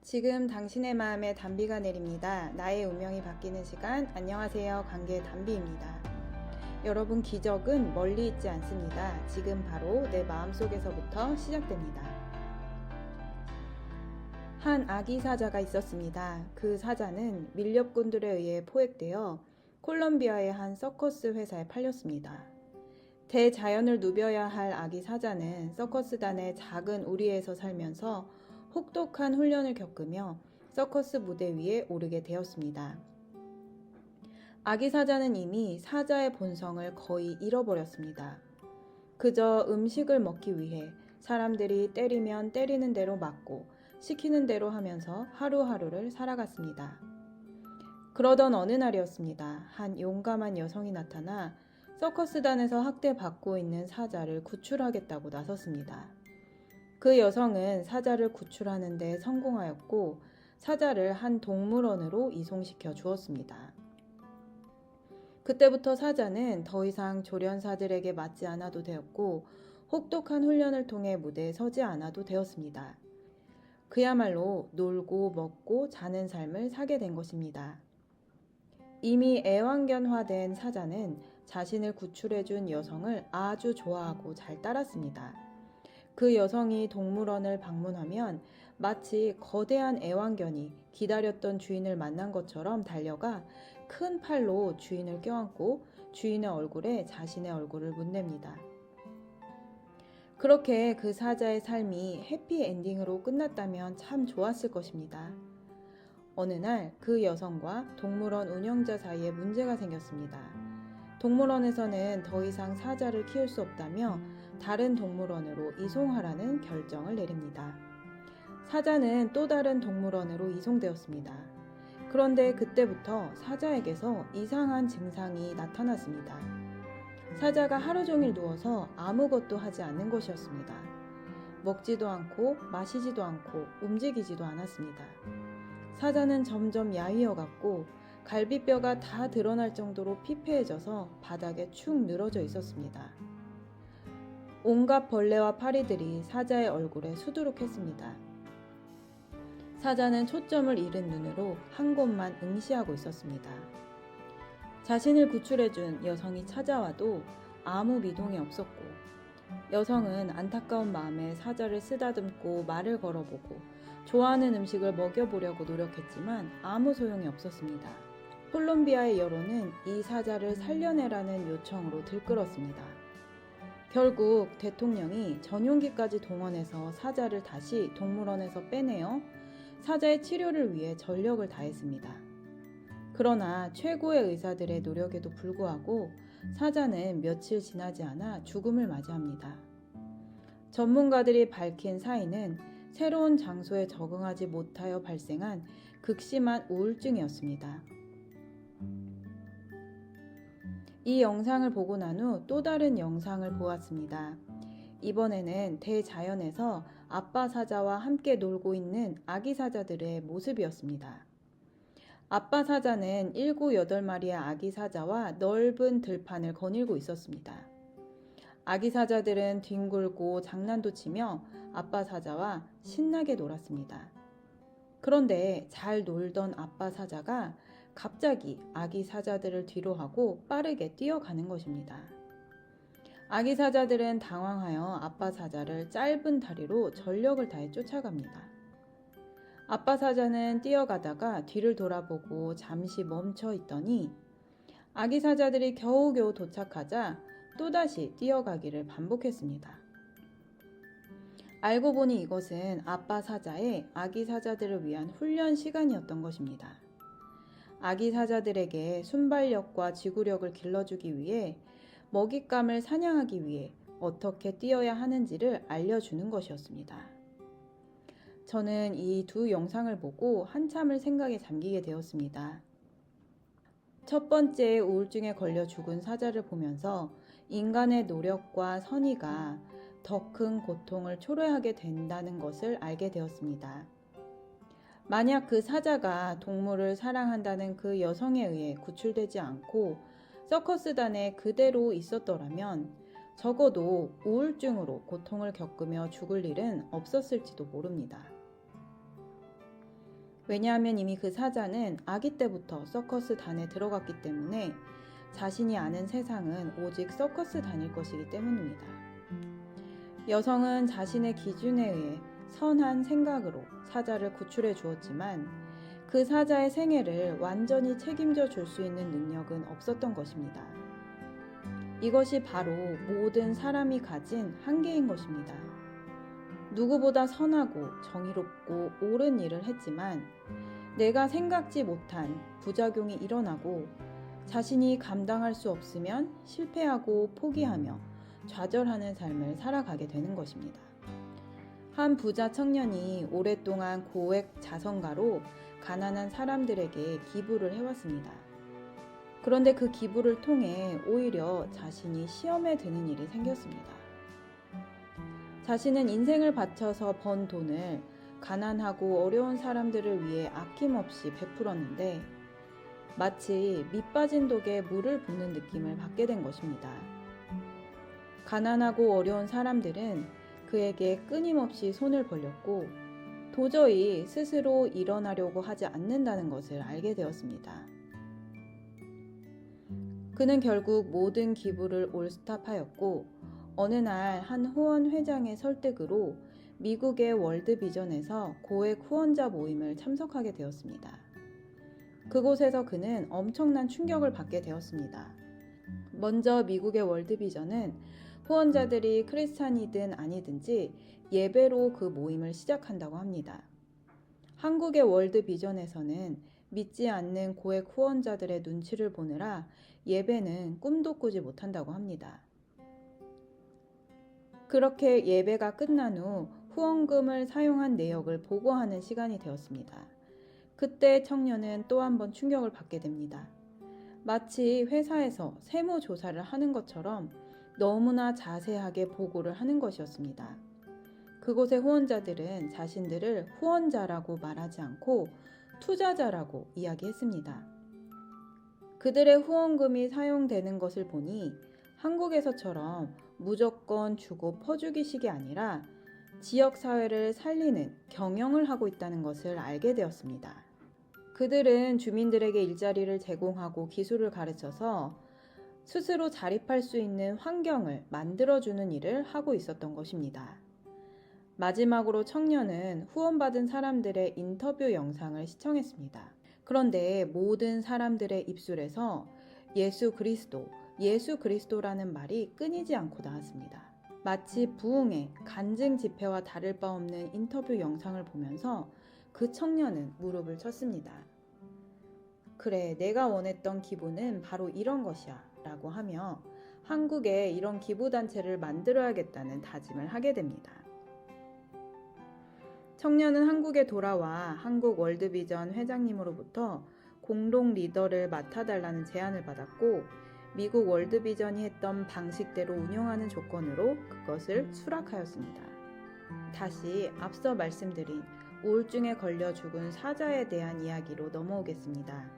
지금 당신의 마음에 단비가 내립니다. 나의 운명이 바뀌는 시간. 안녕하세요. 관계 단비입니다. 여러분, 기적은 멀리 있지 않습니다. 지금 바로 내 마음속에서부터 시작됩니다. 한 아기 사자가 있었습니다. 그 사자는 밀렵꾼들에 의해 포획되어 콜롬비아의 한 서커스 회사에 팔렸습니다. 대자연을 누벼야 할 아기 사자는 서커스단의 작은 우리에서 살면서 혹독한 훈련을 겪으며 서커스 무대 위에 오르게 되었습니다. 아기 사자는 이미 사자의 본성을 거의 잃어버렸습니다. 그저 음식을 먹기 위해 사람들이 때리면 때리는 대로 맞고 시키는 대로 하면서 하루하루를 살아갔습니다. 그러던 어느 날이었습니다. 한 용감한 여성이 나타나 서커스단에서 학대받고 있는 사자를 구출하겠다고 나섰습니다. 그 여성은 사자를 구출하는 데 성공하였고 사자를 한 동물원으로 이송시켜 주었습니다. 그때부터 사자는 더 이상 조련사들에게 맞지 않아도 되었고 혹독한 훈련을 통해 무대에 서지 않아도 되었습니다. 그야말로 놀고 먹고 자는 삶을 사게 된 것입니다. 이미 애완견화된 사자는 자신을 구출해준 여성을 아주 좋아하고 잘 따랐습니다. 그 여성이 동물원을 방문하면 마치 거대한 애완견이 기다렸던 주인을 만난 것처럼 달려가 큰 팔로 주인을 껴안고 주인의 얼굴에 자신의 얼굴을 문댑니다. 그렇게 그 사자의 삶이 해피엔딩으로 끝났다면 참 좋았을 것입니다. 어느 날 그 여성과 동물원 운영자 사이에 문제가 생겼습니다. 동물원에서는 더 이상 사자를 키울 수 없다며 다른 동물원으로 이송하라는 결정을 내립니다. 사자는 또 다른 동물원으로 이송되었습니다. 그런데 그때부터 사자에게서 이상한 증상이 나타났습니다. 사자가 하루 종일 누워서 아무것도 하지 않는 것이었습니다. 먹지도 않고 마시지도 않고 움직이지도 않았습니다. 사자는 점점 야위어갔고 갈비뼈가 다 드러날 정도로 피폐해져서 바닥에 축 늘어져 있었습니다. 온갖 벌레와 파리들이 사자의 얼굴에 수두룩했습니다. 사자는 초점을 잃은 눈으로 한 곳만 응시하고 있었습니다. 자신을 구출해준 여성이 찾아와도 아무 미동이 없었고 여성은 안타까운 마음에 사자를 쓰다듬고 말을 걸어보고 좋아하는 음식을 먹여보려고 노력했지만 아무 소용이 없었습니다. 콜롬비아의 여론은 이 사자를 살려내라는 요청으로 들끓었습니다. 결국 대통령이 전용기까지 동원해서 사자를 다시 동물원에서 빼내어 사자의 치료를 위해 전력을 다했습니다. 그러나 최고의 의사들의 노력에도 불구하고 사자는 며칠 지나지 않아 죽음을 맞이합니다. 전문가들이 밝힌 사인은 새로운 장소에 적응하지 못하여 발생한 극심한 우울증이었습니다. 이 영상을 보고 난 후 또 다른 영상을 보았습니다. 이번에는 대자연에서 아빠 사자와 함께 놀고 있는 아기 사자들의 모습이었습니다. 아빠 사자는 7, 8마리의 아기 사자와 넓은 들판을 거닐고 있었습니다. 아기 사자들은 뒹굴고 장난도 치며 아빠 사자와 신나게 놀았습니다. 그런데 잘 놀던 아빠 사자가 갑자기 아기 사자들을 뒤로하고 빠르게 뛰어가는 것입니다. 아기 사자들은 당황하여 아빠 사자를 짧은 다리로 전력을 다해 쫓아갑니다. 아빠 사자는 뛰어가다가 뒤를 돌아보고 잠시 멈춰 있더니 아기 사자들이 겨우겨우 도착하자 또다시 뛰어가기를 반복했습니다. 알고 보니 이것은 아빠 사자의 아기 사자들을 위한 훈련 시간이었던 것입니다. 아기 사자들에게 순발력과 지구력을 길러주기 위해 먹잇감을 사냥하기 위해 어떻게 뛰어야 하는지를 알려주는 것이었습니다. 저는 이 두 영상을 보고 한참을 생각에 잠기게 되었습니다. 첫 번째 우울증에 걸려 죽은 사자를 보면서 인간의 노력과 선의가 더 큰 고통을 초래하게 된다는 것을 알게 되었습니다. 만약 그 사자가 동물을 사랑한다는 그 여성에 의해 구출되지 않고 서커스단에 그대로 있었더라면 적어도 우울증으로 고통을 겪으며 죽을 일은 없었을지도 모릅니다. 왜냐하면 이미 그 사자는 아기 때부터 서커스 단에 들어갔기 때문에 자신이 아는 세상은 오직 서커스 단일 것이기 때문입니다. 여성은 자신의 기준에 의해 선한 생각으로 사자를 구출해 주었지만 그 사자의 생애를 완전히 책임져 줄 수 있는 능력은 없었던 것입니다. 이것이 바로 모든 사람이 가진 한계인 것입니다. 누구보다 선하고 정의롭고 옳은 일을 했지만 내가 생각지 못한 부작용이 일어나고 자신이 감당할 수 없으면 실패하고 포기하며 좌절하는 삶을 살아가게 되는 것입니다. 한 부자 청년이 오랫동안 고액 자선가로 가난한 사람들에게 기부를 해왔습니다. 그런데 그 기부를 통해 오히려 자신이 시험에 드는 일이 생겼습니다. 자신은 인생을 바쳐서 번 돈을 가난하고 어려운 사람들을 위해 아낌없이 베풀었는데 마치 밑 빠진 독에 물을 붓는 느낌을 받게 된 것입니다. 가난하고 어려운 사람들은 그에게 끊임없이 손을 벌렸고 도저히 스스로 일어나려고 하지 않는다는 것을 알게 되었습니다. 그는 결국 모든 기부를 올스톱하였고 어느 날 한 후원 회장의 설득으로 미국의 월드비전에서 고액 후원자 모임을 참석하게 되었습니다. 그곳에서 그는 엄청난 충격을 받게 되었습니다. 먼저 미국의 월드비전은 후원자들이 크리스찬이든 아니든지 예배로 그 모임을 시작한다고 합니다. 한국의 월드비전에서는 믿지 않는 고액 후원자들의 눈치를 보느라 예배는 꿈도 꾸지 못한다고 합니다. 그렇게 예배가 끝난 후 후원금을 사용한 내역을 보고하는 시간이 되었습니다. 그때 청년은 또 한 번 충격을 받게 됩니다. 마치 회사에서 세무조사를 하는 것처럼 너무나 자세하게 보고를 하는 것이었습니다. 그곳의 후원자들은 자신들을 후원자라고 말하지 않고 투자자라고 이야기했습니다. 그들의 후원금이 사용되는 것을 보니 한국에서처럼 무조건 주고 퍼주기식이 아니라 지역사회를 살리는 경영을 하고 있다는 것을 알게 되었습니다. 그들은 주민들에게 일자리를 제공하고 기술을 가르쳐서 스스로 자립할 수 있는 환경을 만들어주는 일을 하고 있었던 것입니다. 마지막으로 청년은 후원받은 사람들의 인터뷰 영상을 시청했습니다. 그런데 모든 사람들의 입술에서 예수 그리스도라는 말이 끊이지 않고 나왔습니다. 마치 부흥의 간증 집회와 다를 바 없는 인터뷰 영상을 보면서 그 청년은 무릎을 쳤습니다. 그래, 내가 원했던 기부는 바로 이런 것이야 라고 하며 한국에 이런 기부단체를 만들어야겠다는 다짐을 하게 됩니다. 청년은 한국에 돌아와 한국 월드비전 회장님으로부터 공동 리더를 맡아달라는 제안을 받았고 미국 월드비전이 했던 방식대로 운영하는 조건으로 그것을 수락하였습니다. 다시 앞서 말씀드린 우울증에 걸려 죽은 사자에 대한 이야기로 넘어오겠습니다.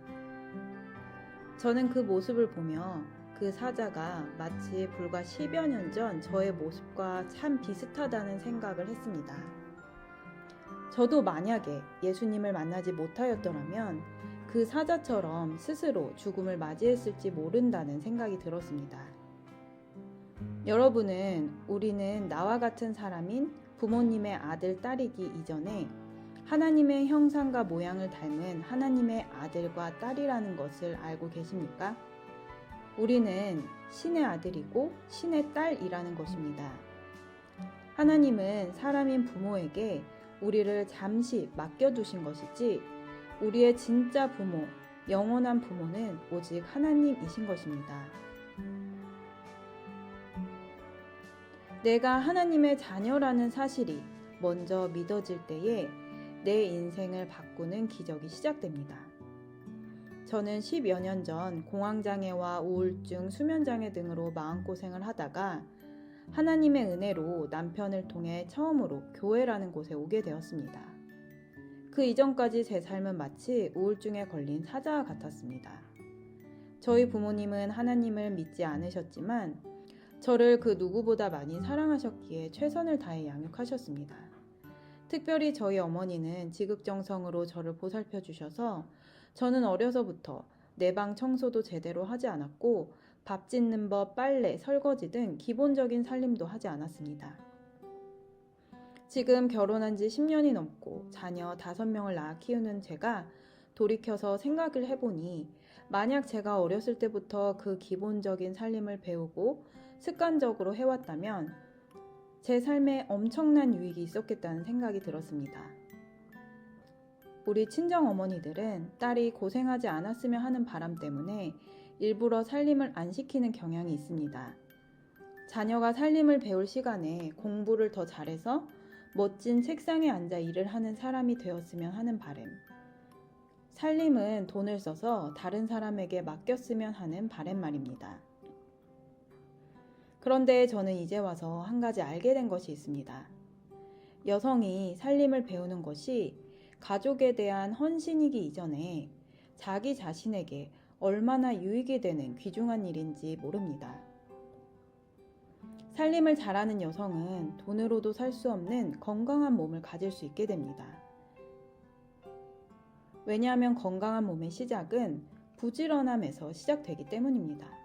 저는 그 모습을 보며 그 사자가 마치 불과 10여 년 전 저의 모습과 참 비슷하다는 생각을 했습니다. 저도 만약에 예수님을 만나지 못하였더라면 그 사자처럼 스스로 죽음을 맞이했을지 모른다는 생각이 들었습니다. 우리는 나와 같은 사람인 부모님의 아들, 딸이기 이전에 하나님의 형상과 모양을 닮은 하나님의 아들과 딸이라는 것을 알고 계십니까? 우리는 신의 아들이고 신의 딸이라는 것입니다. 하나님은 사람인 부모에게 우리를 잠시 맡겨두신 것이지 우리의 진짜 부모, 영원한 부모는 오직 하나님이신 것입니다. 내가 하나님의 자녀라는 사실이 먼저 믿어질 때에 내 인생을 바꾸는 기적이 시작됩니다. 저는 10여 년 전 공황장애와 우울증, 수면장애 등으로 마음고생을 하다가 하나님의 은혜로 남편을 통해 처음으로 교회라는 곳에 오게 되었습니다. 그 이전까지 제 삶은 마치 우울증에 걸린 사자와 같았습니다. 저희 부모님은 하나님을 믿지 않으셨지만 저를 그 누구보다 많이 사랑하셨기에 최선을 다해 양육하셨습니다. 특별히 저희 어머니는 지극정성으로 저를 보살펴 주셔서 저는 어려서부터 내 방 청소도 제대로 하지 않았고 밥 짓는 법, 빨래, 설거지 등 기본적인 살림도 하지 않았습니다. 지금 결혼한 지 10년이 넘고 자녀 5명을 낳아 키우는 제가 돌이켜서 생각을 해보니 만약 제가 어렸을 때부터 그 기본적인 살림을 배우고 습관적으로 해왔다면 제 삶에 엄청난 유익이 있었겠다는 생각이 들었습니다. 우리 친정 어머니들은 딸이 고생하지 않았으면 하는 바람 때문에 일부러 살림을 안 시키는 경향이 있습니다. 자녀가 살림을 배울 시간에 공부를 더 잘해서 멋진 책상에 앉아 일을 하는 사람이 되었으면 하는 바람. 살림은 돈을 써서 다른 사람에게 맡겼으면 하는 바람 말입니다. 그런데 저는 이제 와서 한 가지 알게 된 것이 있습니다. 여성이 살림을 배우는 것이 가족에 대한 헌신이기 이전에 자기 자신에게 얼마나 유익이 되는 귀중한 일인지 모릅니다. 살림을 잘하는 여성은 돈으로도 살 수 없는 건강한 몸을 가질 수 있게 됩니다. 왜냐하면 건강한 몸의 시작은 부지런함에서 시작되기 때문입니다.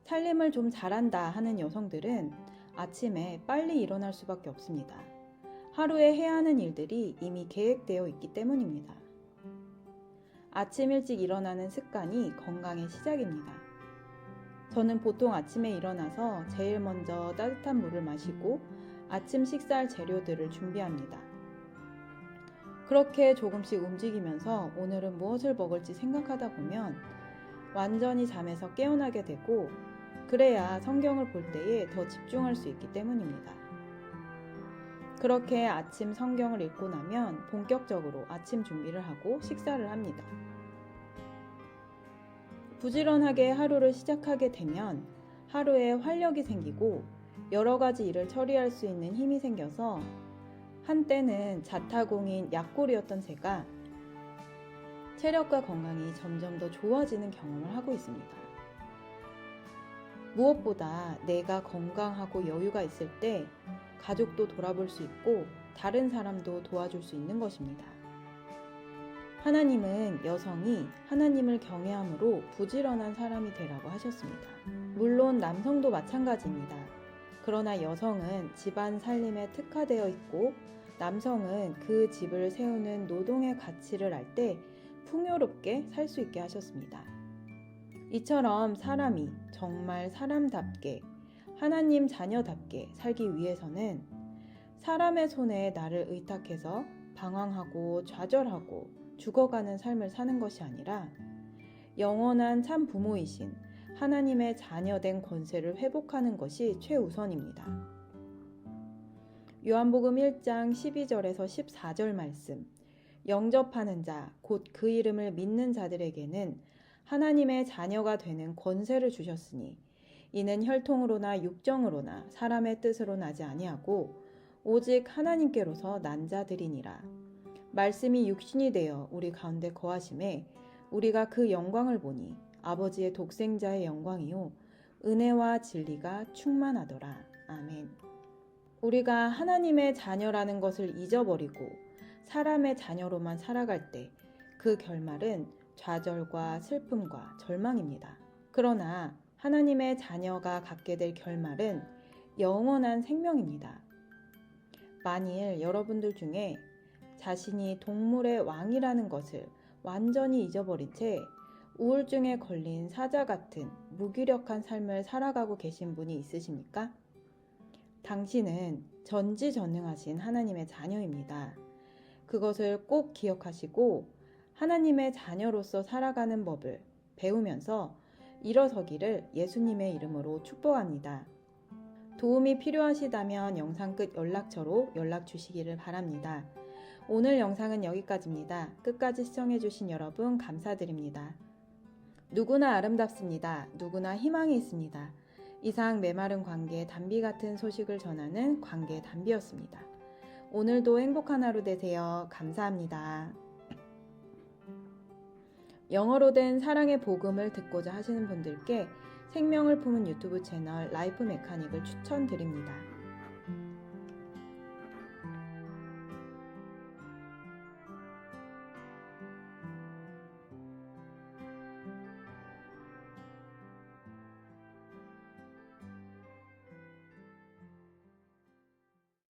살림을 좀 잘한다 하는 여성들은 아침에 빨리 일어날 수밖에 없습니다. 하루에 해야 하는 일들이 이미 계획되어 있기 때문입니다. 아침 일찍 일어나는 습관이 건강의 시작입니다. 저는 보통 아침에 일어나서 제일 먼저 따뜻한 물을 마시고 아침 식사할 재료들을 준비합니다. 그렇게 조금씩 움직이면서 오늘은 무엇을 먹을지 생각하다 보면 완전히 잠에서 깨어나게 되고 그래야 성경을 볼 때에 더 집중할 수 있기 때문입니다. 그렇게 아침 성경을 읽고 나면 본격적으로 아침 준비를 하고 식사를 합니다. 부지런하게 하루를 시작하게 되면 하루에 활력이 생기고 여러 가지 일을 처리할 수 있는 힘이 생겨서 한때는 자타공인 약골이었던 제가 체력과 건강이 점점 더 좋아지는 경험을 하고 있습니다. 무엇보다 내가 건강하고 여유가 있을 때 가족도 돌아볼 수 있고 다른 사람도 도와줄 수 있는 것입니다. 하나님은 여성이 하나님을 경외함으로 부지런한 사람이 되라고 하셨습니다. 물론 남성도 마찬가지입니다. 그러나 여성은 집안 살림에 특화되어 있고 남성은 그 집을 세우는 노동의 가치를 알 때 풍요롭게 살 수 있게 하셨습니다. 이처럼 사람이 정말 사람답게 하나님 자녀답게 살기 위해서는 사람의 손에 나를 의탁해서 방황하고 좌절하고 죽어가는 삶을 사는 것이 아니라 영원한 참 부모이신 하나님의 자녀된 권세를 회복하는 것이 최우선입니다. 요한복음 1장 12절에서 14절 말씀, 영접하는 자, 곧 그 이름을 믿는 자들에게는 하나님의 자녀가 되는 권세를 주셨으니 이는 혈통으로나 육정으로나 사람의 뜻으로 나지 아니하고 오직 하나님께로서 난 자들이니라. 말씀이 육신이 되어 우리 가운데 거하심에 우리가 그 영광을 보니 아버지의 독생자의 영광이요 은혜와 진리가 충만하더라. 아멘. 우리가 하나님의 자녀라는 것을 잊어버리고 사람의 자녀로만 살아갈 때 그 결말은 좌절과 슬픔과 절망입니다. 그러나 하나님의 자녀가 갖게 될 결말은 영원한 생명입니다. 만일 여러분들 중에 자신이 동물의 왕이라는 것을 완전히 잊어버린 채 우울증에 걸린 사자 같은 무기력한 삶을 살아가고 계신 분이 있으십니까? 당신은 전지전능하신 하나님의 자녀입니다. 그것을 꼭 기억하시고 하나님의 자녀로서 살아가는 법을 배우면서 일어서기를 예수님의 이름으로 축복합니다. 도움이 필요하시다면 영상 끝 연락처로 연락 주시기를 바랍니다. 오늘 영상은 여기까지입니다. 끝까지 시청해주신 여러분 감사드립니다. 누구나 아름답습니다. 누구나 희망이 있습니다. 이상 메마른 관계 단비 같은 소식을 전하는 관계 단비였습니다. 오늘도 행복한 하루 되세요. 감사합니다. 영어로 된 사랑의 복음을 듣고자 하시는 분들께 생명을 품은 유튜브 채널 라이프 메카닉을 추천드립니다.